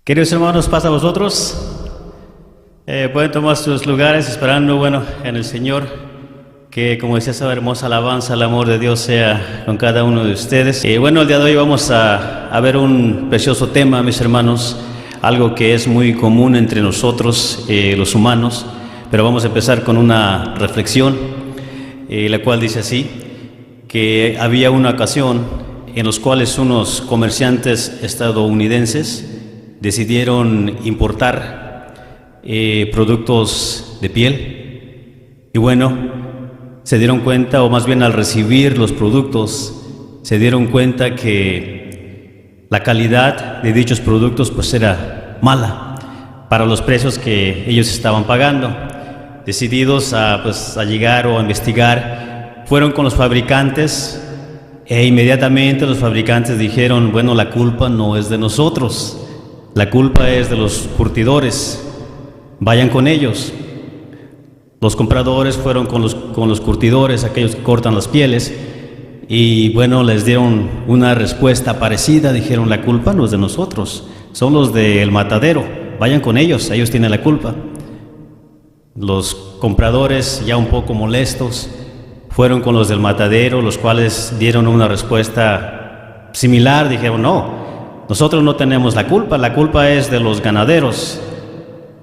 Queridos hermanos, pasa a vosotros. Pueden tomar sus lugares esperando, en el Señor, que como decía esa hermosa alabanza, el amor de Dios sea con cada uno de ustedes. El día de hoy vamos a ver un precioso tema, mis hermanos, algo que es muy común entre nosotros, los humanos, pero vamos a empezar con una reflexión, la cual dice así, que había una ocasión en los cuales unos comerciantes estadounidenses decidieron importar productos de piel y se dieron cuenta, o más bien al recibir los productos se dieron cuenta que la calidad de dichos productos pues era mala para los precios que ellos estaban pagando. Decididos a llegar o a investigar, fueron con los fabricantes e inmediatamente los fabricantes dijeron, la culpa no es de nosotros, la culpa es de los curtidores, vayan con ellos. Los compradores fueron con los curtidores, aquellos que cortan las pieles, y les dieron una respuesta parecida, dijeron, la culpa no es de nosotros, son los del matadero, vayan con ellos, ellos tienen la culpa. Los compradores, ya un poco molestos, fueron con los del matadero, los cuales dieron una respuesta similar, dijeron, no, nosotros no tenemos la culpa es de los ganaderos.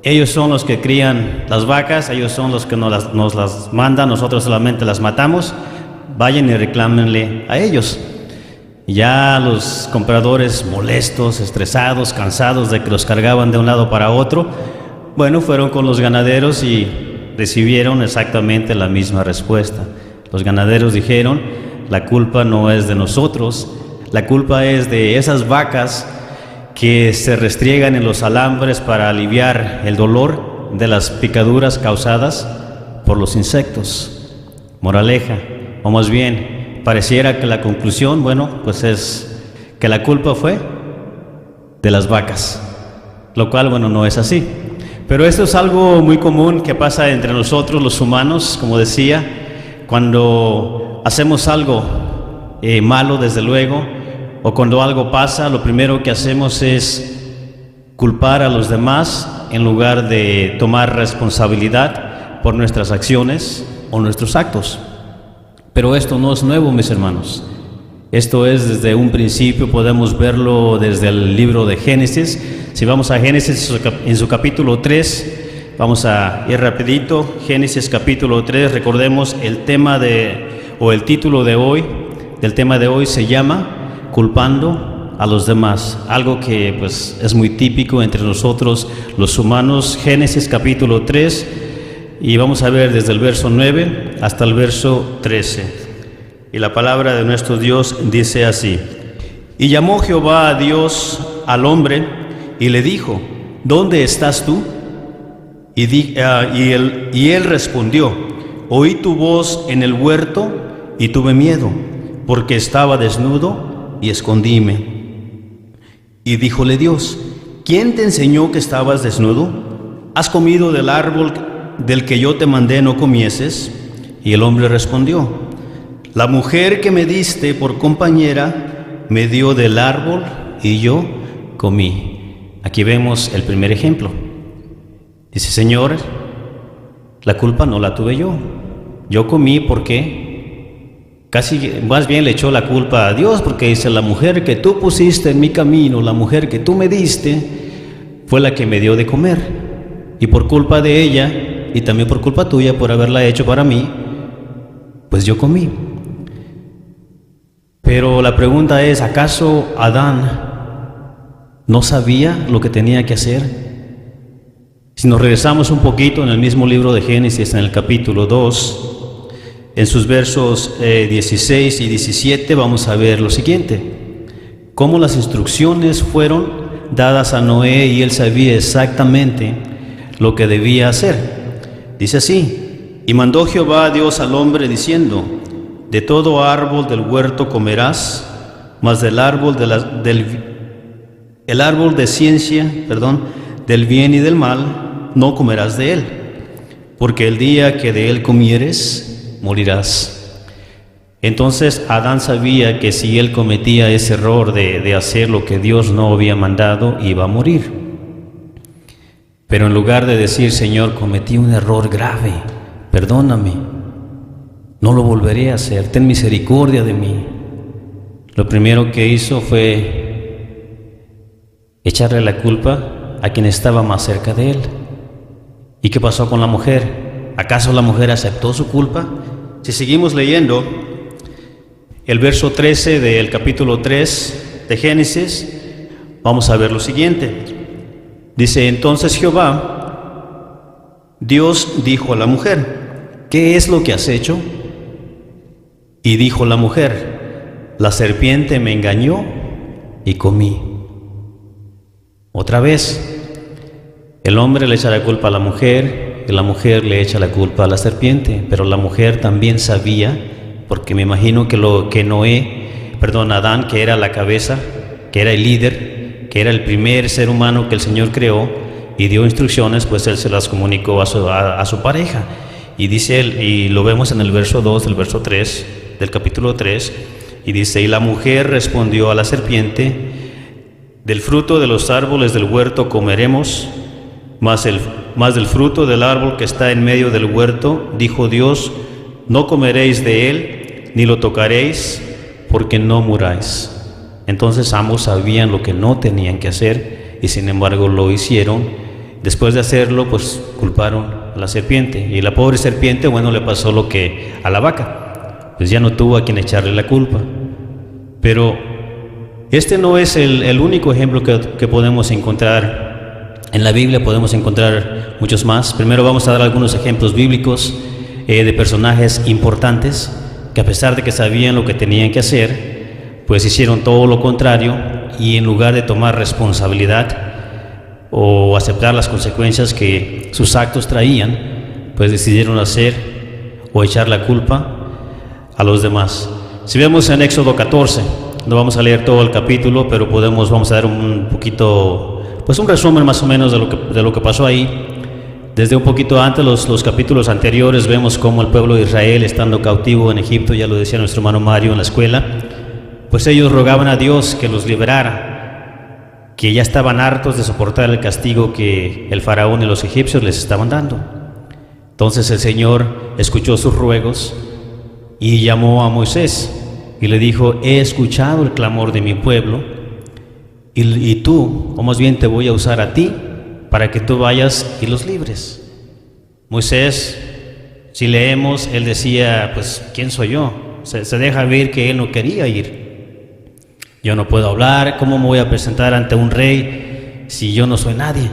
Ellos son los que crían las vacas, ellos son los que nos las mandan, nosotros solamente las matamos, vayan y reclámenle a ellos. Y ya los compradores molestos, estresados, cansados de que los cargaban de un lado para otro, fueron con los ganaderos y recibieron exactamente la misma respuesta. Los ganaderos dijeron, la culpa no es de nosotros, la culpa es de esas vacas que se restriegan en los alambres para aliviar el dolor de las picaduras causadas por los insectos. Moraleja, o más bien, pareciera que la conclusión, es que la culpa fue de las vacas, lo cual, no es así. Pero esto es algo muy común que pasa entre nosotros los humanos, como decía, cuando hacemos algo malo, desde luego, o cuando algo pasa, lo primero que hacemos es culpar a los demás en lugar de tomar responsabilidad por nuestras acciones o nuestros actos. Pero esto no es nuevo, mis hermanos. Esto es desde un principio, podemos verlo desde el libro de Génesis. Si vamos a Génesis en su capítulo 3, vamos a ir rapidito. Génesis capítulo 3, recordemos el título de hoy, del tema de hoy se llama culpando a los demás, algo que es muy típico entre nosotros los humanos. Génesis capítulo 3, y vamos a ver desde el verso 9 hasta el verso 13. Y la palabra de nuestro Dios dice así: Y llamó Jehová a Dios al hombre y le dijo, ¿dónde estás tú? Y él respondió, oí tu voz en el huerto y tuve miedo, porque estaba desnudo y escondíme. Y díjole Dios, ¿quién te enseñó que estabas desnudo? ¿Has comido del árbol del que yo te mandé no comieses? Y el hombre respondió, la mujer que me diste por compañera me dio del árbol y yo comí. Aquí vemos el primer ejemplo. Dice, Señor, la culpa no la tuve yo. Yo comí porque más bien le echó la culpa a Dios, porque dice, la mujer que tú pusiste en mi camino, la mujer que tú me diste, fue la que me dio de comer. Y por culpa de ella, y también por culpa tuya, por haberla hecho para mí, pues yo comí. Pero la pregunta es, ¿acaso Adán no sabía lo que tenía que hacer? Si nos regresamos un poquito en el mismo libro de Génesis, en el capítulo 2, en sus versos 16 y 17, vamos a ver lo siguiente: cómo las instrucciones fueron dadas a Noé y él sabía exactamente lo que debía hacer. Dice así: y mandó Jehová Dios al hombre diciendo, de todo árbol del huerto comerás, mas del árbol de ciencia, del bien y del mal, no comerás de él, porque el día que de él comieres, morirás. Entonces Adán sabía que si él cometía ese error de hacer lo que Dios no había mandado, iba a morir. Pero en lugar de decir, Señor, cometí un error grave, perdóname, no lo volveré a hacer, ten misericordia de mí, lo primero que hizo fue echarle la culpa a quien estaba más cerca de él. ¿Y qué pasó con la mujer? ¿Acaso la mujer aceptó su culpa? Si seguimos leyendo el verso 13 del capítulo 3 de Génesis, vamos a ver lo siguiente. Dice, entonces Jehová, Dios dijo a la mujer, ¿qué es lo que has hecho? Y dijo la mujer, la serpiente me engañó y comí. Otra vez, el hombre le echa la culpa a la mujer y la mujer le echa la culpa a la serpiente, pero la mujer también sabía, porque me imagino que Adán, que era la cabeza, que era el líder, que era el primer ser humano que el Señor creó y dio instrucciones, pues él se las comunicó a su pareja. Y dice él, y lo vemos en el verso 2 del verso 3 del capítulo 3, y dice, y la mujer respondió a la serpiente, del fruto de los árboles del huerto comeremos, mas del fruto del árbol que está en medio del huerto, dijo Dios, no comeréis de él, ni lo tocaréis, porque no muráis. Entonces ambos sabían lo que no tenían que hacer, y sin embargo lo hicieron. Después de hacerlo, pues culparon a la serpiente, y la pobre serpiente, le pasó lo que a la vaca, pues ya no tuvo a quien echarle la culpa. Pero este no es el único ejemplo que podemos encontrar en la Biblia. Podemos encontrar muchos más. Primero vamos a dar algunos ejemplos bíblicos de personajes importantes que, a pesar de que sabían lo que tenían que hacer, pues hicieron todo lo contrario, y en lugar de tomar responsabilidad o aceptar las consecuencias que sus actos traían, pues decidieron hacer o echar la culpa a los demás. Si vemos en Éxodo 14, no vamos a leer todo el capítulo, pero vamos a dar un poquito, pues un resumen más o menos de lo que pasó ahí. Desde un poquito antes, los capítulos anteriores, vemos cómo el pueblo de Israel, estando cautivo en Egipto, ya lo decía nuestro hermano Mario en la escuela, pues ellos rogaban a Dios que los liberara, que ya estaban hartos de soportar el castigo que el faraón y los egipcios les estaban dando. Entonces el Señor escuchó sus ruegos y llamó a Moisés y le dijo, he escuchado el clamor de mi pueblo y tú, o más bien te voy a usar a ti para que tú vayas y los libres. Moisés, si leemos, él decía, pues, ¿quién soy yo? Se deja ver que él no quería ir. Yo no puedo hablar, ¿cómo me voy a presentar ante un rey si yo no soy nadie?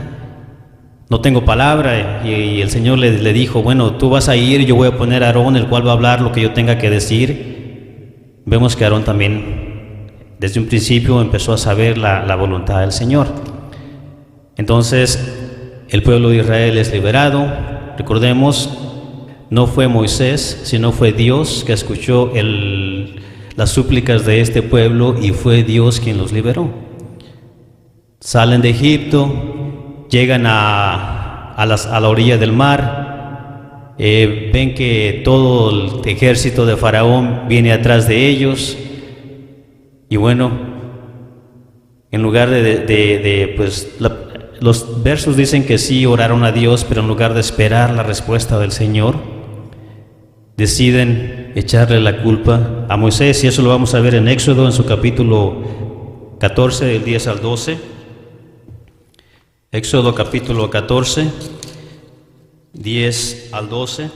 No tengo palabra. Y el Señor le dijo, bueno, tú vas a ir, yo voy a poner a Aarón, el cual va a hablar lo que yo tenga que decir. Vemos que Aarón también, desde un principio, empezó a saber la voluntad del Señor. Entonces, el pueblo de Israel es liberado. Recordemos, no fue Moisés, sino fue Dios que escuchó las súplicas de este pueblo, y fue Dios quien los liberó. Salen de Egipto, llegan a la orilla del mar, ven que todo el ejército de Faraón viene atrás de ellos, y bueno, en lugar los versos dicen que sí oraron a Dios, pero en lugar de esperar la respuesta del Señor, deciden echarle la culpa a Moisés, y eso lo vamos a ver en Éxodo, en su capítulo 14, del 10 al 12. Éxodo capítulo 14, 10 al 12,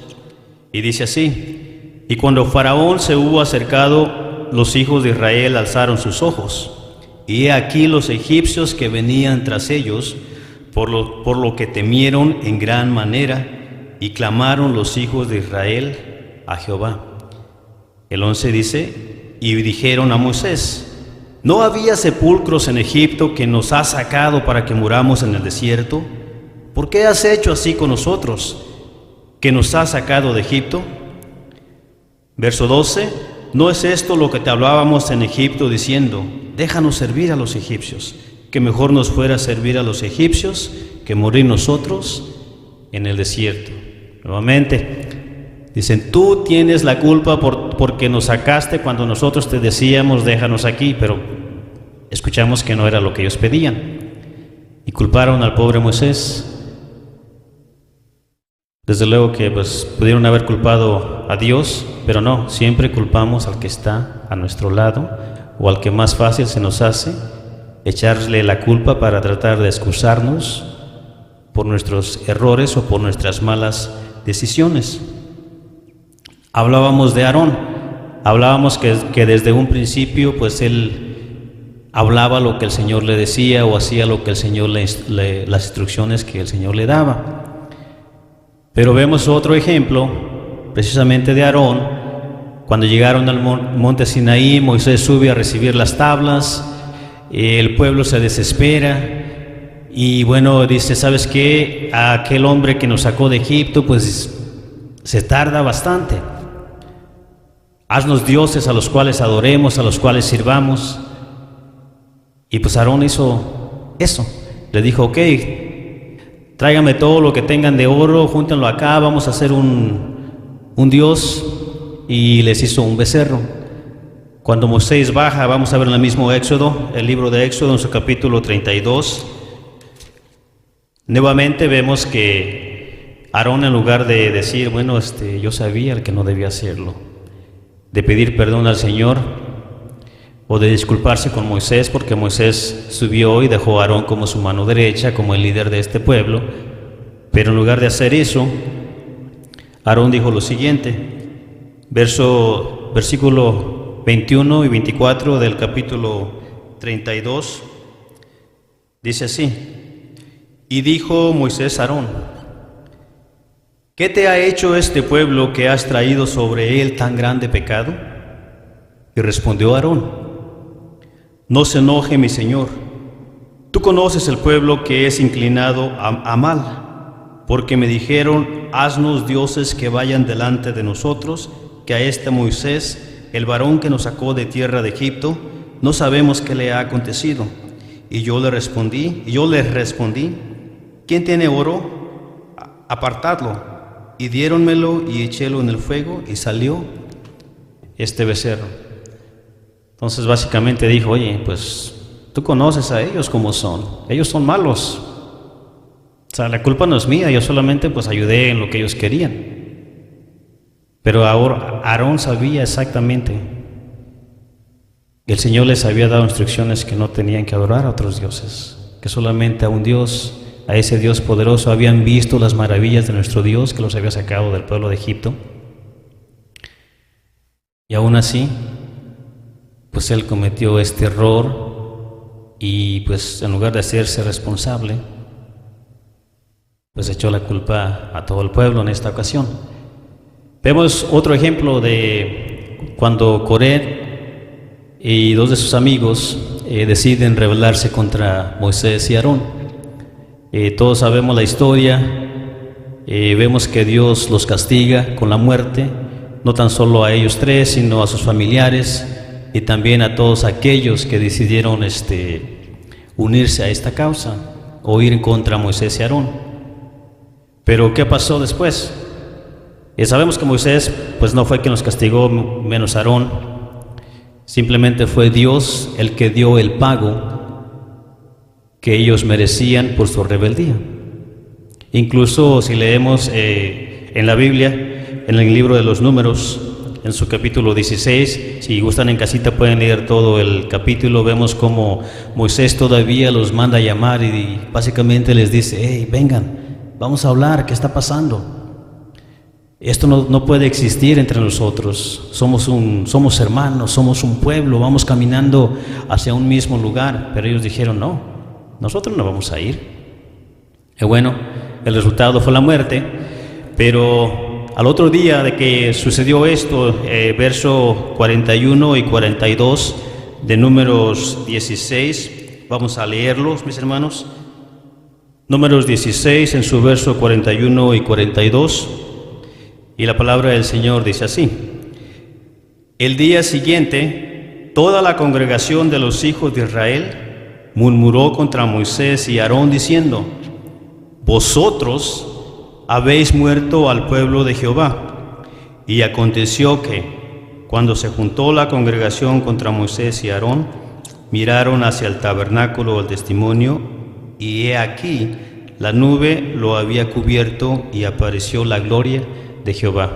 y dice así: y cuando Faraón se hubo acercado, los hijos de Israel alzaron sus ojos, y he aquí los egipcios que venían tras ellos, por lo que temieron en gran manera, y clamaron los hijos de Israel a Jehová. El 11 dice: y dijeron a Moisés: ¿no había sepulcros en Egipto que nos has sacado para que muramos en el desierto? ¿Por qué has hecho así con nosotros, que nos has sacado de Egipto? Verso 12: ¿no es esto lo que te hablábamos en Egipto, diciendo: déjanos servir a los egipcios, que mejor nos fuera servir a los egipcios que morir nosotros en el desierto? Nuevamente dicen: tú tienes la culpa porque nos sacaste cuando nosotros te decíamos déjanos aquí, pero escuchamos que no era lo que ellos pedían, y culparon al pobre Moisés. Desde luego que pues pudieron haber culpado a Dios, pero no, siempre culpamos al que está a nuestro lado o al que más fácil se nos hace echarle la culpa para tratar de excusarnos por nuestros errores o por nuestras malas decisiones. Hablábamos de Aarón, hablábamos que desde un principio pues él hablaba lo que el Señor le decía o hacía lo que el Señor las instrucciones que el Señor le daba. Pero vemos otro ejemplo, precisamente de Aarón, cuando llegaron al monte Sinaí, Moisés sube a recibir las tablas, el pueblo se desespera y bueno, dice, ¿sabes qué? Aquel hombre que nos sacó de Egipto, pues se tarda bastante. Haznos dioses a los cuales adoremos, a los cuales sirvamos. Y pues Aarón hizo eso, le dijo, ok, tráigame todo lo que tengan de oro, júntenlo acá, vamos a hacer un dios, y les hizo un becerro. Cuando Moisés baja, vamos a ver en el mismo Éxodo, el libro de Éxodo en su capítulo 32, nuevamente vemos que Aarón, en lugar de decir, bueno, yo sabía el que no debía hacerlo, de pedir perdón al Señor o de disculparse con Moisés, porque Moisés subió y dejó a Aarón como su mano derecha, como el líder de este pueblo, pero en lugar de hacer eso, Aarón dijo lo siguiente, versículo 21 y 24 del capítulo 32, dice así, y dijo Moisés a Aarón, ¿qué te ha hecho este pueblo que has traído sobre él tan grande pecado? Y respondió Aarón, no se enoje mi Señor, tú conoces el pueblo que es inclinado a mal, porque me dijeron, haznos dioses que vayan delante de nosotros, que a este Moisés, el varón que nos sacó de tierra de Egipto, no sabemos qué le ha acontecido. Y yo les respondí, ¿quién tiene oro? Apartadlo. Y diéronmelo y echélo en el fuego y salió este becerro. Entonces básicamente dijo, oye, pues tú conoces a ellos como son, ellos son malos. O sea, la culpa no es mía, yo solamente pues ayudé en lo que ellos querían. Pero ahora Aarón sabía exactamente que el Señor les había dado instrucciones que no tenían que adorar a otros dioses, que solamente a un Dios, a ese Dios poderoso, habían visto las maravillas de nuestro Dios que los había sacado del pueblo de Egipto. Y aún así, pues él cometió este error y pues en lugar de hacerse responsable, pues echó la culpa a todo el pueblo en esta ocasión. Vemos otro ejemplo de cuando Coré y dos de sus amigos deciden rebelarse contra Moisés y Aarón. Todos sabemos la historia, vemos que Dios los castiga con la muerte, no tan solo a ellos tres, sino a sus familiares, y también a todos aquellos que decidieron unirse a esta causa o ir en contra de Moisés y Aarón. Pero ¿qué pasó después? Sabemos que Moisés pues no fue quien los castigó, menos Aarón. Simplemente fue Dios el que dio el pago que ellos merecían por su rebeldía. Incluso si leemos en la Biblia, en el libro de los Números, en su capítulo 16, si gustan en casita pueden leer todo el capítulo, vemos cómo Moisés todavía los manda a llamar y básicamente les dice, hey, vengan, vamos a hablar, ¿qué está pasando? Esto no puede existir entre nosotros, somos hermanos, somos un pueblo, vamos caminando hacia un mismo lugar, pero ellos dijeron, no, nosotros no vamos a ir. Y bueno, el resultado fue la muerte, pero al otro día de que sucedió esto, verso 41 y 42 de Números 16, vamos a leerlos, mis hermanos. Números 16 en su verso 41 y 42, y la palabra del Señor dice así: el día siguiente, toda la congregación de los hijos de Israel murmuró contra Moisés y Aarón diciendo: vosotros habéis muerto al pueblo de Jehová. Y aconteció que, cuando se juntó la congregación contra Moisés y Aarón, miraron hacia el tabernáculo del testimonio, y he aquí, la nube lo había cubierto y apareció la gloria de Jehová.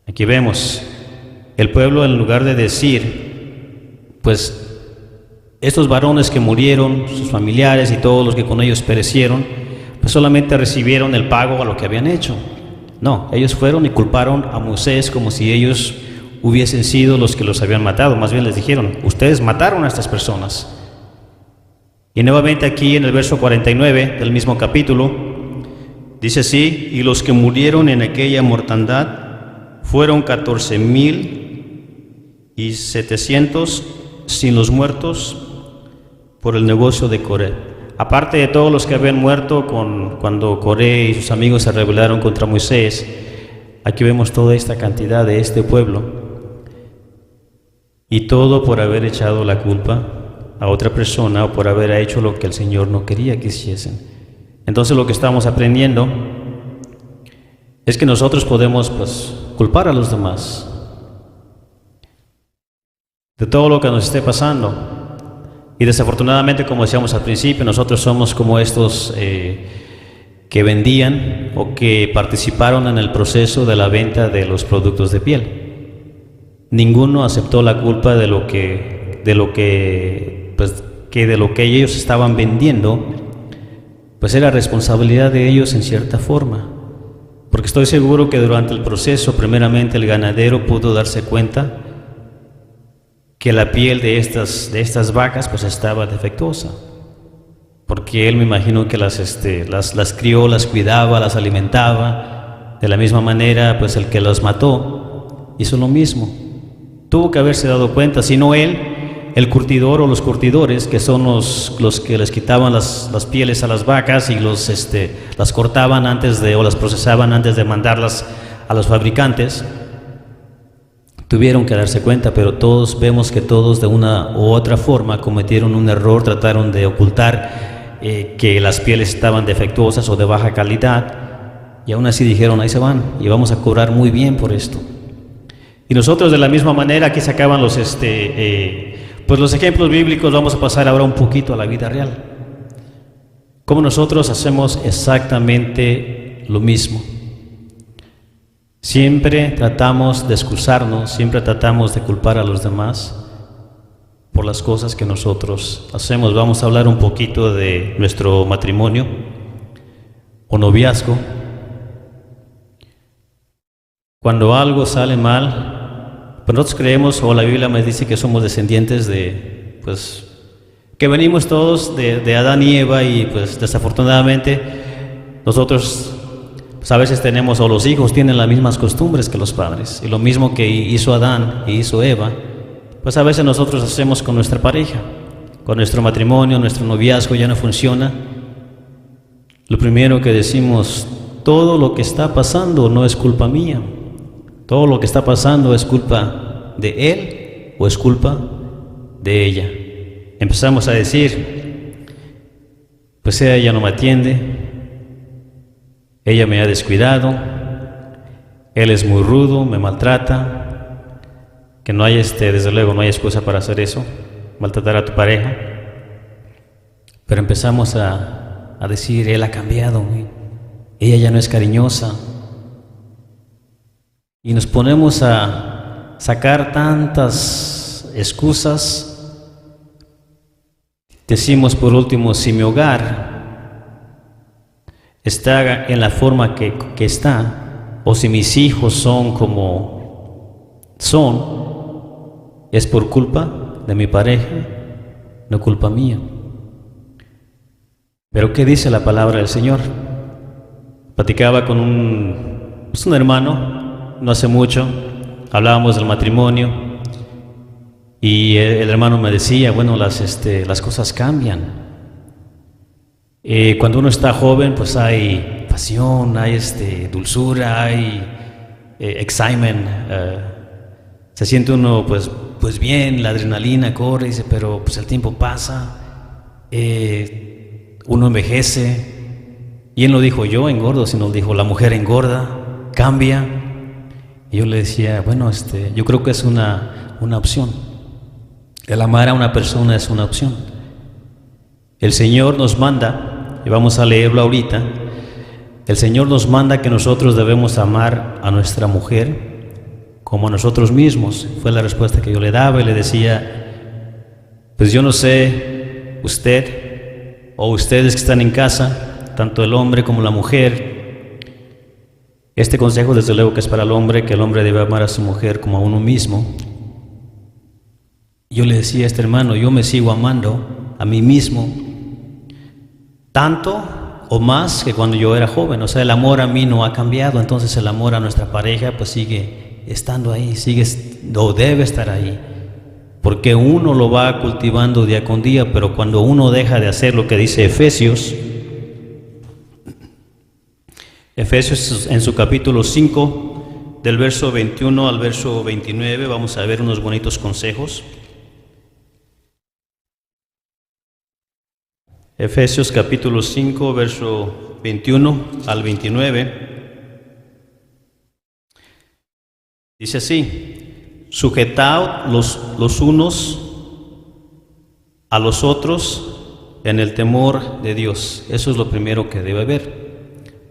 Aquí vemos, el pueblo, en lugar de decir, pues estos varones que murieron, sus familiares y todos los que con ellos perecieron, pues solamente recibieron el pago a lo que habían hecho. No, ellos fueron y culparon a Moisés como si ellos hubiesen sido los que los habían matado. Más bien les dijeron, ustedes mataron a estas personas. Y nuevamente aquí en el verso 49 del mismo capítulo, dice así: y los que murieron en aquella mortandad fueron 14,700 sin los muertos por el negocio de Coré. Aparte de todos los que habían muerto cuando Coré y sus amigos se rebelaron contra Moisés, aquí vemos toda esta cantidad de este pueblo, y todo por haber echado la culpa a otra persona o por haber hecho lo que el Señor no quería que hiciesen. Entonces lo que estamos aprendiendo es que nosotros podemos culpar a los demás de todo lo que nos esté pasando. Y desafortunadamente, como decíamos al principio, nosotros somos como estos que vendían o que participaron en el proceso de la venta de los productos de piel. Ninguno aceptó la culpa de lo que ellos estaban vendiendo, pues era responsabilidad de ellos en cierta forma. Porque estoy seguro que durante el proceso, primeramente el ganadero pudo darse cuenta que la piel de estas vacas pues estaba defectuosa, porque él, me imagino que las crió, las cuidaba, las alimentaba. De la misma manera, pues el que las mató hizo lo mismo. Tuvo que haberse dado cuenta, si no él, el curtidor o los curtidores, que son los que les quitaban las pieles a las vacas y las cortaban o las procesaban antes de mandarlas a los fabricantes. Tuvieron que darse cuenta, pero todos vemos que todos de una u otra forma cometieron un error, trataron de ocultar que las pieles estaban defectuosas o de baja calidad, y aún así dijeron, ahí se van y vamos a cobrar muy bien por esto. Y nosotros de la misma manera, aquí se acaban los ejemplos bíblicos. Vamos a pasar ahora un poquito a la vida real. Cómo nosotros hacemos exactamente lo mismo. Siempre tratamos de excusarnos, siempre tratamos de culpar a los demás por las cosas que nosotros hacemos. Vamos a hablar un poquito de nuestro matrimonio o noviazgo. Cuando algo sale mal, pues nosotros creemos, o la Biblia me dice que somos descendientes que venimos todos de Adán y Eva, y pues desafortunadamente nosotros a veces tenemos, o los hijos tienen las mismas costumbres que los padres, y lo mismo que hizo Adán y hizo Eva, pues a veces nosotros hacemos con nuestra pareja, con nuestro matrimonio, nuestro noviazgo ya no funciona. Lo primero que decimos, todo lo que está pasando no es culpa mía, todo lo que está pasando es culpa de él o es culpa de ella. Empezamos a decir, pues ella ya no me atiende, ella me ha descuidado, él es muy rudo, me maltrata, que no hay desde luego no hay excusa para hacer eso, maltratar a tu pareja. Pero empezamos a decir, él ha cambiado, ella ya no es cariñosa, y nos ponemos a sacar tantas excusas. Decimos por último, si mi hogar está en la forma que está, o si mis hijos son como son, es por culpa de mi pareja, no culpa mía. Pero ¿qué dice la palabra del Señor? Platicaba con un hermano no hace mucho, hablábamos del matrimonio, y el hermano me decía, bueno, las cosas cambian. Cuando uno está joven, pues hay pasión, hay dulzura, hay excitement, se siente uno pues bien, la adrenalina corre, dice, pero pues el tiempo pasa, uno envejece, y él no dijo yo engordo, sino dijo la mujer engorda, cambia. Y yo le decía, bueno, yo creo que es una opción. El amar a una persona es una opción. El Señor nos manda y vamos a leerlo ahorita. El Señor nos manda que nosotros debemos amar a nuestra mujer como a nosotros mismos. Fue la respuesta que yo le daba y le decía, pues yo no sé, usted o ustedes que están en casa, tanto el hombre como la mujer, este consejo desde luego que es para el hombre, que el hombre debe amar a su mujer como a uno mismo. Yo le decía a este hermano, yo me sigo amando a mí mismo, tanto o más que cuando yo era joven. O sea, el amor a mí no ha cambiado, entonces el amor a nuestra pareja pues sigue estando ahí, sigue o debe estar ahí, porque uno lo va cultivando día con día. Pero cuando uno deja de hacer lo que dice Efesios en su capítulo 5, del verso 21 al verso 29, vamos a ver unos bonitos consejos. Efesios capítulo 5, verso 21 al 29. Dice así: sujetaos los unos a los otros en el temor de Dios. Eso es lo primero que debe haber.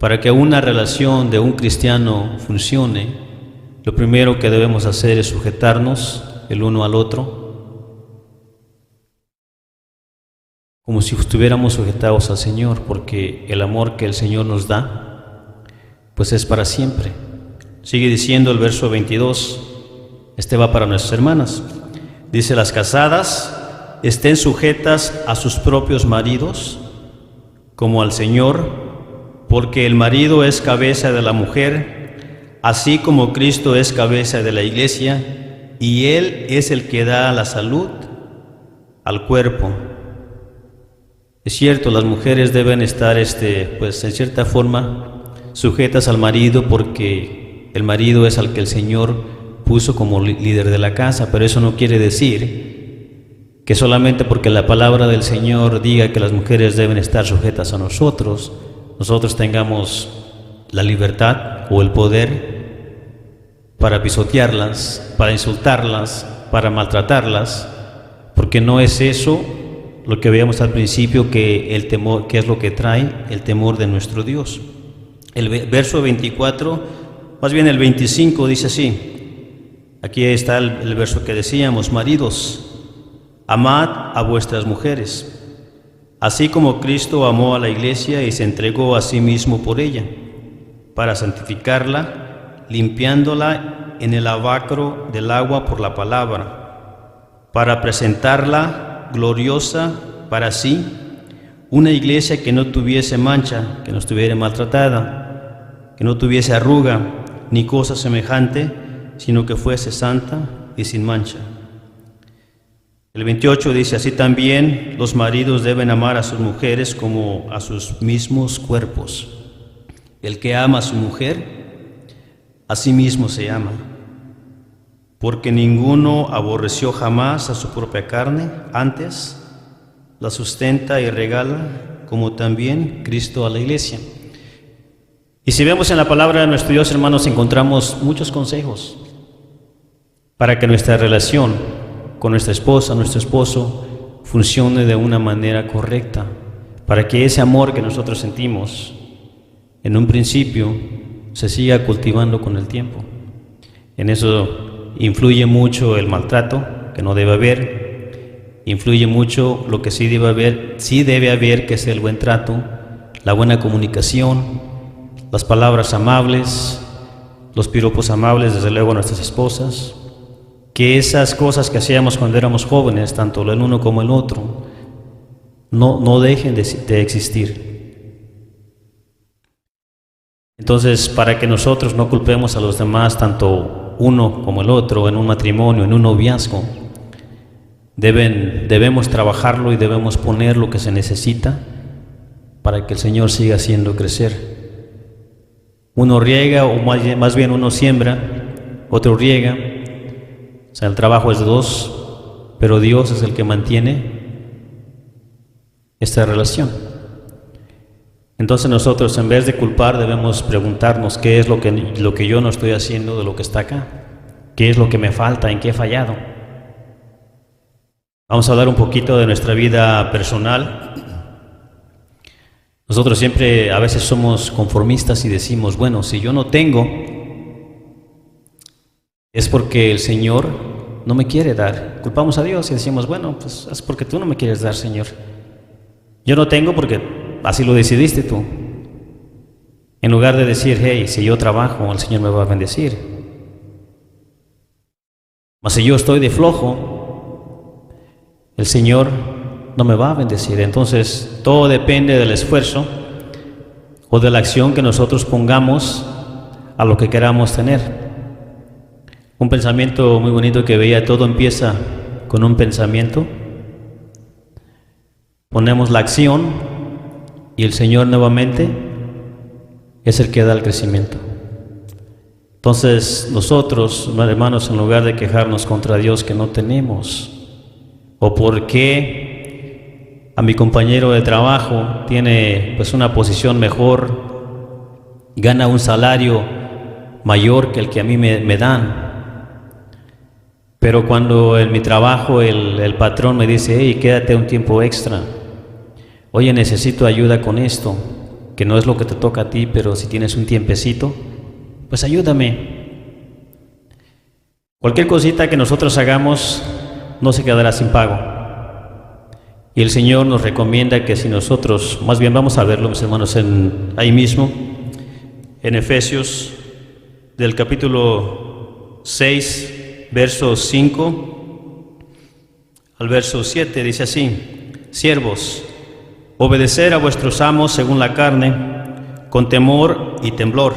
Para que una relación de un cristiano funcione, lo primero que debemos hacer es sujetarnos el uno al otro, como si estuviéramos sujetados al Señor, porque el amor que el Señor nos da, pues es para siempre. Sigue diciendo el verso 22, este va para nuestras hermanas. Dice: las casadas estén sujetas a sus propios maridos, como al Señor, porque el marido es cabeza de la mujer, así como Cristo es cabeza de la iglesia, y Él es el que da la salud al cuerpo. Es cierto, las mujeres deben estar, pues en cierta forma, sujetas al marido, porque el marido es al que el Señor puso como líder de la casa, pero eso no quiere decir que solamente porque la palabra del Señor diga que las mujeres deben estar sujetas a nosotros tengamos la libertad o el poder para pisotearlas, para insultarlas, para maltratarlas, porque no es eso lo que veíamos al principio, que el temor, que es lo que trae el temor de nuestro Dios. El verso 24, más bien el 25, dice así. Aquí está el verso que decíamos: maridos, amad a vuestras mujeres, así como Cristo amó a la iglesia y se entregó a sí mismo por ella, para santificarla, limpiándola en el lavacro del agua por la palabra, para presentarla gloriosa para sí, una iglesia que no tuviese mancha, que no estuviera maltratada, que no tuviese arruga ni cosa semejante, sino que fuese santa y sin mancha. El 28 dice: así también los maridos deben amar a sus mujeres como a sus mismos cuerpos. El que ama a su mujer, a sí mismo se ama. Porque ninguno aborreció jamás a su propia carne, antes la sustenta y regala, como también Cristo a la iglesia. Y si vemos en la palabra de nuestro Dios, hermanos, encontramos muchos consejos para que nuestra relación con nuestra esposa, nuestro esposo, funcione de una manera correcta, para que ese amor que nosotros sentimos en un principio se siga cultivando con el tiempo. En eso influye mucho el maltrato, que no debe haber. Influye mucho lo que sí debe haber, que es el buen trato, la buena comunicación, las palabras amables, los piropos amables, desde luego a nuestras esposas. Que esas cosas que hacíamos cuando éramos jóvenes, tanto el uno como el otro, no dejen de existir. Entonces, para que nosotros no culpemos a los demás, tanto uno como el otro, en un matrimonio, en un noviazgo, debemos trabajarlo y debemos poner lo que se necesita para que el Señor siga haciendo crecer. Uno riega, o más bien uno siembra, otro riega. O sea, el trabajo es de dos, pero Dios es el que mantiene esta relación. Entonces nosotros, en vez de culpar, debemos preguntarnos qué es lo que yo no estoy haciendo de lo que está acá, qué es lo que me falta, en qué he fallado. Vamos a hablar un poquito de nuestra vida personal. Nosotros siempre a veces somos conformistas y decimos, bueno, si yo no tengo, es porque el Señor no me quiere dar. Culpamos a Dios y decimos, bueno, pues es porque tú no me quieres dar, Señor. Yo no tengo porque así lo decidiste tú. En lugar de decir, hey, si yo trabajo, el Señor me va a bendecir. Mas si yo estoy de flojo, el Señor no me va a bendecir. Entonces, todo depende del esfuerzo o de la acción que nosotros pongamos a lo que queramos tener. Un pensamiento muy bonito que veía, todo empieza con un pensamiento. Ponemos la acción y el Señor nuevamente es el que da el crecimiento. Entonces nosotros, hermanos, en lugar de quejarnos contra Dios que no tenemos, o por qué a mi compañero de trabajo tiene pues una posición mejor, gana un salario mayor que el que a mí me dan, pero cuando en mi trabajo el patrón me dice, hey, quédate un tiempo extra, oye, necesito ayuda con esto, que no es lo que te toca a ti, pero si tienes un tiempecito, pues ayúdame. Cualquier cosita que nosotros hagamos no se quedará sin pago. Y el Señor nos recomienda que si nosotros, más bien vamos a verlo, mis hermanos, ahí mismo, en Efesios, del capítulo 6, versos 5 al verso 7, dice así: siervos, obedecer a vuestros amos según la carne, con temor y temblor,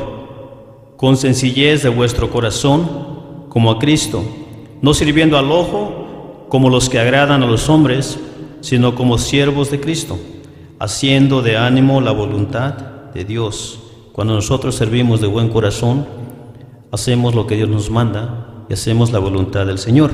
con sencillez de vuestro corazón, como a Cristo, no sirviendo al ojo como los que agradan a los hombres, sino como siervos de Cristo, haciendo de ánimo la voluntad de Dios. Cuando nosotros servimos de buen corazón, hacemos lo que Dios nos manda y hacemos la voluntad del Señor.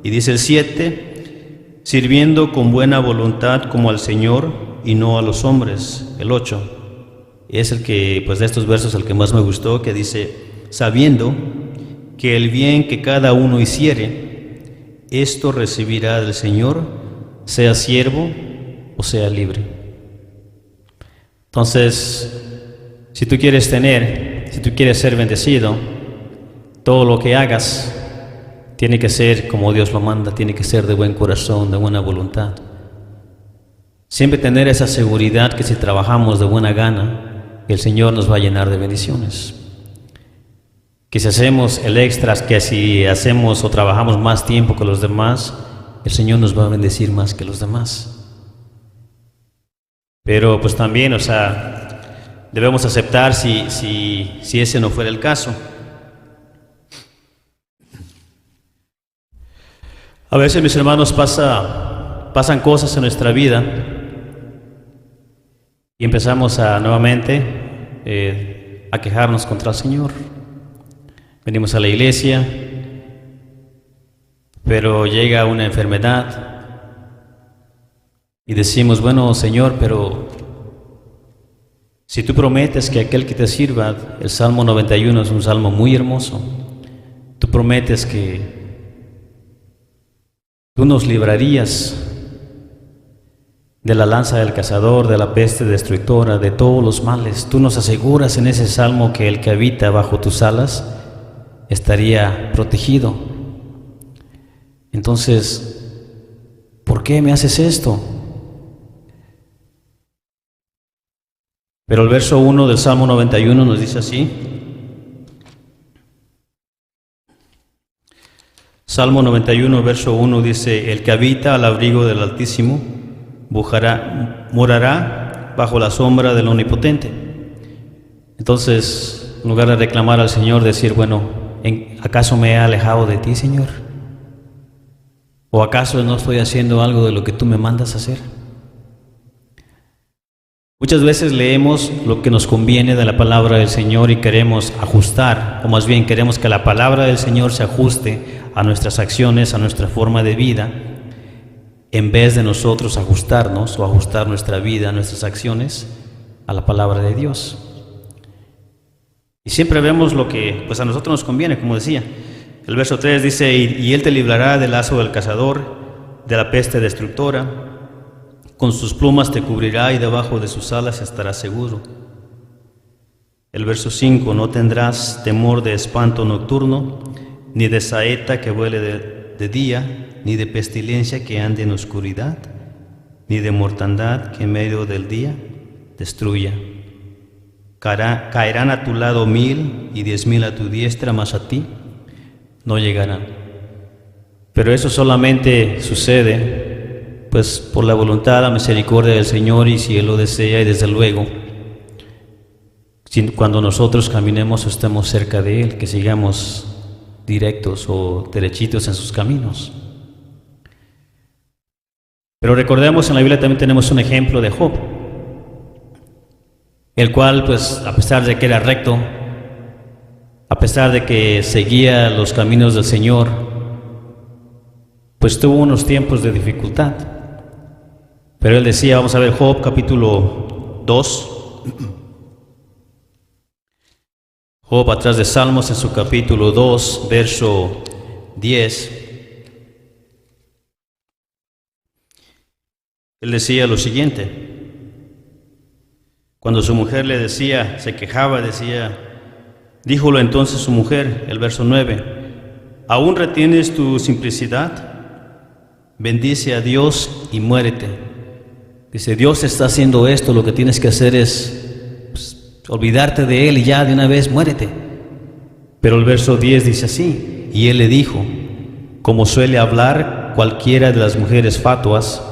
Y dice el 7, sirviendo con buena voluntad como al Señor y no a los hombres. El 8 es el que, pues de estos versos, el que más me gustó, que dice, sabiendo que el bien que cada uno hiciere, esto recibirá del Señor, sea siervo o sea libre. Entonces, si tú quieres ser bendecido, todo lo que hagas tiene que ser como Dios lo manda, tiene que ser de buen corazón, de buena voluntad. Siempre tener esa seguridad que si trabajamos de buena gana, el Señor nos va a llenar de bendiciones. Que si hacemos el extra, que si hacemos o trabajamos más tiempo que los demás, el Señor nos va a bendecir más que los demás. Pero pues también, debemos aceptar si ese no fuera el caso. A veces, mis hermanos, pasan cosas en nuestra vida y empezamos nuevamente a quejarnos contra el Señor. Venimos a la iglesia, pero llega una enfermedad y decimos, bueno, Señor, pero si tú prometes que aquel que te sirva, el Salmo 91 es un salmo muy hermoso, tú prometes que tú nos librarías de la lanza del cazador, de la peste destructora, de todos los males. Tú nos aseguras en ese salmo que el que habita bajo tus alas estaría protegido. Entonces, ¿por qué me haces esto? Pero el verso 1 del Salmo 91 nos dice así. Salmo 91, verso 1 dice, el que habita al abrigo del Altísimo morará bajo la sombra del Omnipotente. Entonces, en lugar de reclamar al Señor, decir, bueno, ¿acaso me he alejado de ti, Señor? ¿O acaso no estoy haciendo algo de lo que tú me mandas hacer? Muchas veces leemos lo que nos conviene de la palabra del Señor y queremos ajustar, o más bien queremos que la palabra del Señor se ajuste a nuestras acciones, a nuestra forma de vida, en vez de nosotros ajustarnos o ajustar nuestra vida, nuestras acciones a la palabra de Dios. Y siempre vemos lo que pues a nosotros nos conviene, como decía. El verso 3 dice, y Él te librará del lazo del cazador, de la peste destructora. con sus plumas te cubrirá y debajo de sus alas estarás seguro. El verso 5, no tendrás temor de espanto nocturno, ni de saeta que vuele de día, ni de pestilencia que ande en oscuridad, ni de mortandad que en medio del día destruya. Caerán a tu lado 1000 y 10,000 a tu diestra, mas a ti no llegarán. Pero eso solamente sucede pues por la voluntad, la misericordia del Señor, y si Él lo desea, y desde luego cuando nosotros caminemos o estemos cerca de Él, que sigamos directos o derechitos en sus caminos. Pero recordemos, en la Biblia también tenemos un ejemplo de Job, el cual, pues, a pesar de que era recto, a pesar de que seguía los caminos del Señor, pues tuvo unos tiempos de dificultad. Pero él decía, vamos a ver Job capítulo 2, Job atrás de Salmos, en su capítulo 2, verso 10, él decía lo siguiente: cuando su mujer le decía, se quejaba, decía, díjolo entonces su mujer, el verso 9, ¿aún retienes tu simplicidad? Bendice a Dios y muérete. Dice, Dios está haciendo esto, lo que tienes que hacer es olvidarte de Él y ya de una vez muérete. Pero el verso 10 dice así, y Él le dijo, como suele hablar cualquiera de las mujeres fatuas,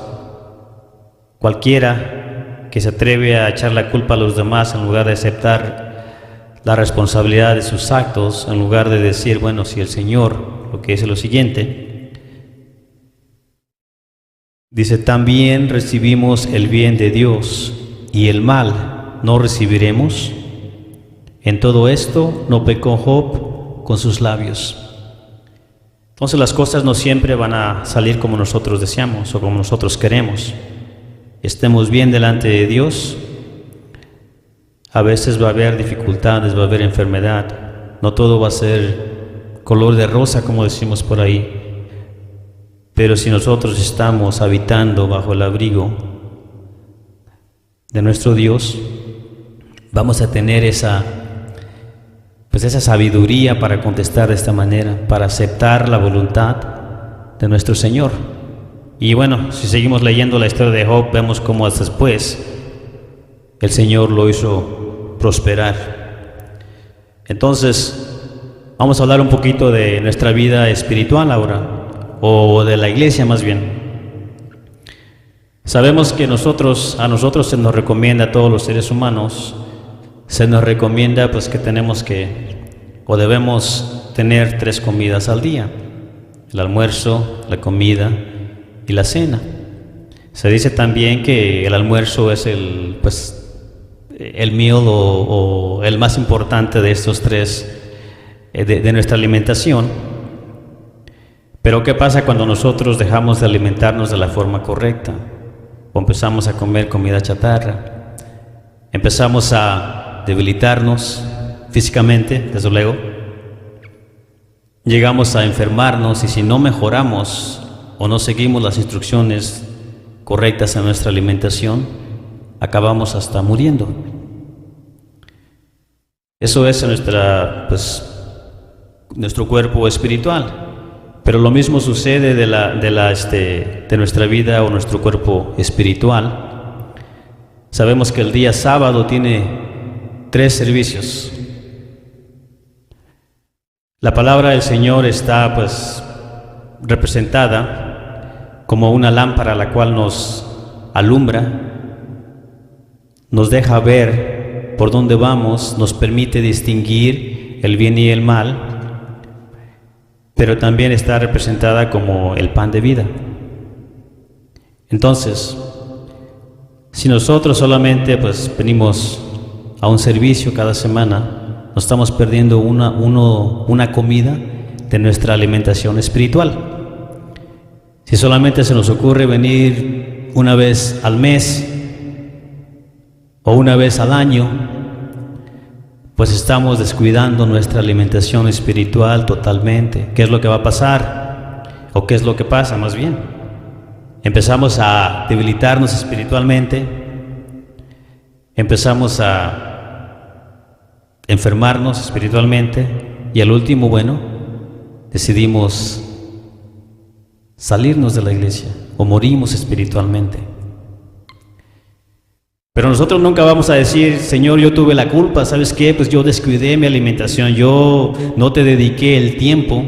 cualquiera que se atreve a echar la culpa a los demás en lugar de aceptar la responsabilidad de sus actos, en lugar de decir, bueno, si el Señor, lo que dice lo siguiente, dice, también recibimos el bien de Dios y el mal no recibiremos. En todo esto no pecó Job con sus labios. Entonces las cosas no siempre van a salir como nosotros deseamos o como nosotros queremos. Estemos bien delante de Dios. A veces va a haber dificultades, va a haber enfermedad. No todo va a ser color de rosa, como decimos por ahí. Pero si nosotros estamos habitando bajo el abrigo de nuestro Dios, vamos a tener esa sabiduría para contestar de esta manera, para aceptar la voluntad de nuestro Señor. Y bueno, si seguimos leyendo la historia de Job, vemos cómo después el Señor lo hizo prosperar. Entonces, vamos a hablar un poquito de nuestra vida espiritual ahora, o de la iglesia más bien. Sabemos que a nosotros se nos recomienda, a todos los seres humanos, se nos recomienda pues que tenemos o debemos tener 3 comidas al día: el almuerzo, la comida y la cena. Se dice también que el almuerzo es el meal o el más importante de estos 3 de nuestra alimentación. Pero ¿qué pasa cuando nosotros dejamos de alimentarnos de la forma correcta? O empezamos a comer comida chatarra, empezamos a debilitarnos físicamente, desde luego, llegamos a enfermarnos, y si no mejoramos o no seguimos las instrucciones correctas en nuestra alimentación, acabamos hasta muriendo. Eso es nuestro cuerpo espiritual. Pero lo mismo sucede de nuestra vida o nuestro cuerpo espiritual. Sabemos que el día sábado tiene 3 servicios. La palabra del Señor está representada como una lámpara, la cual nos alumbra, nos deja ver por dónde vamos, nos permite distinguir el bien y el mal, pero también está representada como el pan de vida. Entonces, si nosotros solamente venimos a un servicio cada semana, nos estamos perdiendo una comida de nuestra alimentación espiritual. Si solamente se nos ocurre venir una vez al mes o una vez al año, pues estamos descuidando nuestra alimentación espiritual totalmente. ¿Qué es lo que va a pasar? ¿O qué es lo que pasa más bien? empezamos a debilitarnos espiritualmente, empezamos a enfermarnos espiritualmente y al último, bueno, decidimos salirnos de la iglesia o morimos espiritualmente. Pero nosotros nunca vamos a decir, Señor, yo tuve la culpa, ¿sabes qué? Pues yo descuidé mi alimentación, yo no te dediqué el tiempo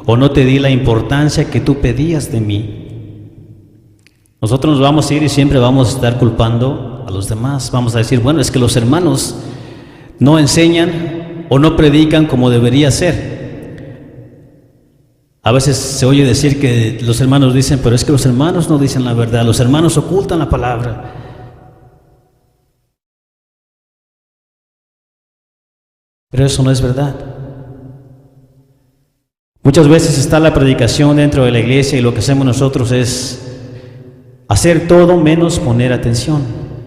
o no te di la importancia que tú pedías de mí. Nosotros nos vamos a ir y siempre vamos a estar culpando a los demás. Vamos a decir, bueno, es que los hermanos no enseñan o no predican como debería ser. A veces se oye decir que los hermanos dicen, pero es que los hermanos no dicen la verdad, los hermanos ocultan la palabra. Pero eso no es verdad. Muchas veces está la predicación dentro de la iglesia y lo que hacemos nosotros es hacer todo menos poner atención.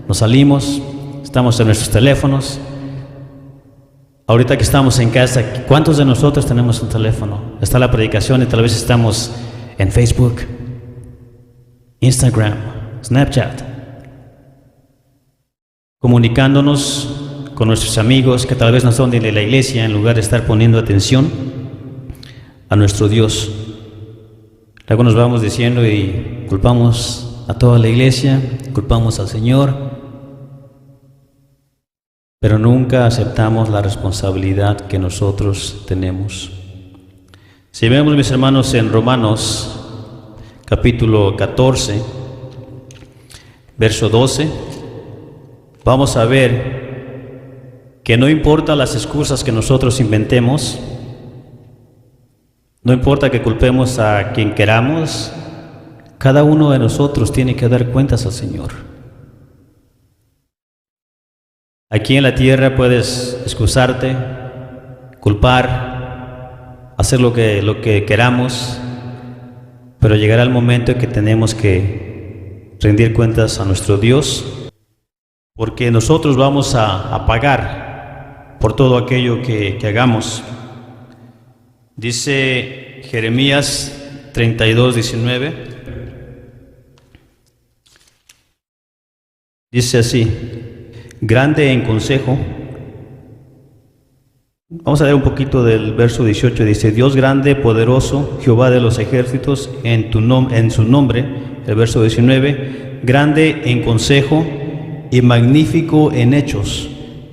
Nos salimos, estamos en nuestros teléfonos. Ahorita que estamos en casa, ¿cuántos de nosotros tenemos un teléfono? Está la predicación y tal vez estamos en Facebook, Instagram, Snapchat, comunicándonos con nuestros amigos que tal vez no son de la iglesia, en lugar de estar poniendo atención a nuestro Dios. Luego nos vamos diciendo y culpamos a toda la iglesia, culpamos al Señor, pero nunca aceptamos la responsabilidad que nosotros tenemos. Si vemos, mis hermanos, en Romanos capítulo 14, verso 12, vamos a ver que no importa las excusas que nosotros inventemos, no importa que culpemos a quien queramos, cada uno de nosotros tiene que dar cuentas al Señor. Aquí en la tierra puedes excusarte, culpar, hacer lo que queramos, pero llegará el momento en que tenemos que rendir cuentas a nuestro Dios, porque nosotros vamos a pagar por todo aquello que hagamos. Dice Jeremías 32:19, dice así: grande en consejo. Vamos a ver un poquito del verso 18, dice: Dios grande, poderoso, Jehová de los ejércitos, en su nombre. El verso 19, grande en consejo y magnífico en hechos,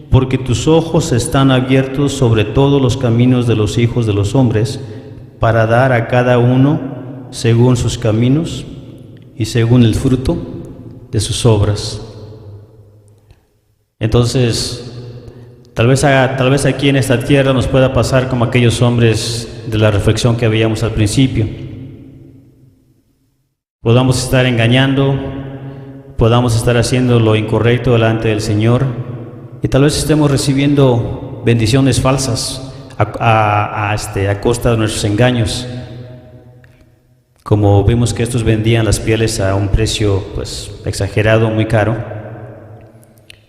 porque tus ojos están abiertos sobre todos los caminos de los hijos de los hombres, para dar a cada uno según sus caminos y según el fruto de sus obras. Entonces, tal vez aquí en esta tierra nos pueda pasar como aquellos hombres de la reflexión que veíamos al principio. Podamos estar engañando, podamos estar haciendo lo incorrecto delante del Señor, y tal vez estemos recibiendo bendiciones falsas a costa de nuestros engaños. Como vimos que estos vendían las pieles a un precio pues exagerado, muy caro,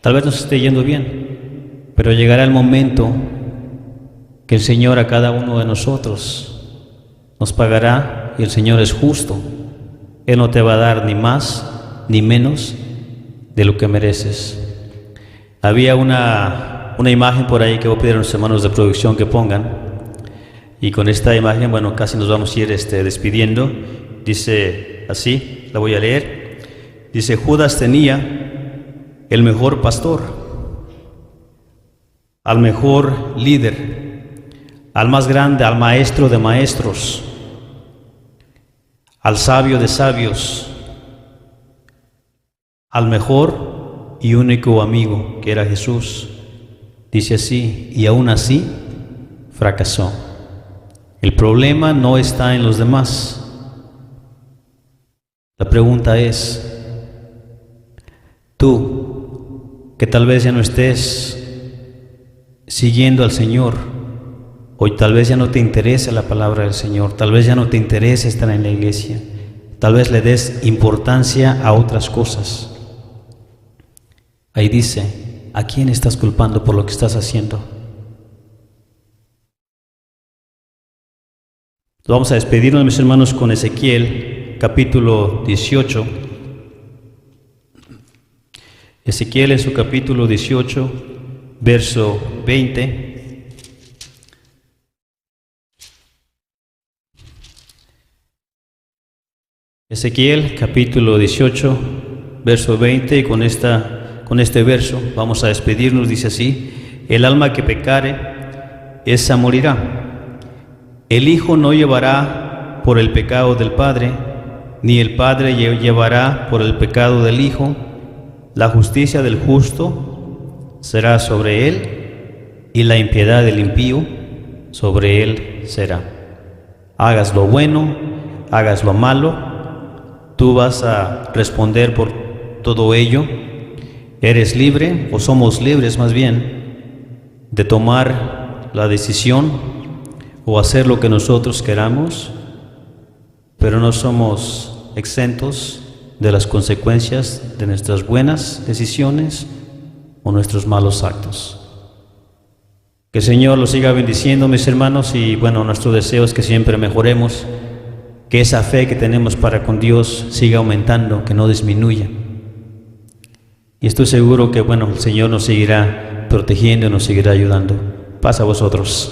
tal vez nos esté yendo bien, pero llegará el momento que el Señor a cada uno de nosotros nos pagará, y el Señor es justo. Él no te va a dar ni más ni menos de lo que mereces. Había una imagen por ahí que voy a pedir a los hermanos de producción que pongan, y con esta imagen, bueno, casi nos vamos a ir despidiendo. Dice así, la voy a leer. Dice: Judas tenía el mejor pastor, al mejor líder, al más grande, al maestro de maestros, al sabio de sabios, al mejor y único amigo, que era Jesús. Dice así, y aún así fracasó. El problema no está en los demás. La pregunta es, tú, que tal vez ya no estés siguiendo al Señor, o tal vez ya no te interese la palabra del Señor, tal vez ya no te interese estar en la iglesia, tal vez le des importancia a otras cosas. Ahí dice, ¿a quién estás culpando por lo que estás haciendo? Vamos a despedirnos, mis hermanos, con Ezequiel, capítulo 18. Ezequiel en su capítulo 18, verso 20. Ezequiel capítulo 18, verso 20, y con este verso vamos a despedirnos. Dice así: el alma que pecare, esa morirá. El Hijo no llevará por el pecado del Padre, ni el Padre llevará por el pecado del Hijo. La justicia del justo será sobre él, y la impiedad del impío sobre él será. Hagas lo bueno, hagas lo malo, tú vas a responder por todo ello. Eres libre, o somos libres más bien, de tomar la decisión o hacer lo que nosotros queramos, pero no somos exentos de las consecuencias de nuestras buenas decisiones o nuestros malos actos. Que el Señor los siga bendiciendo, mis hermanos, y bueno, nuestro deseo es que siempre mejoremos, que esa fe que tenemos para con Dios siga aumentando, que no disminuya. Y estoy seguro que bueno, el Señor nos seguirá protegiendo y nos seguirá ayudando. Paz a vosotros.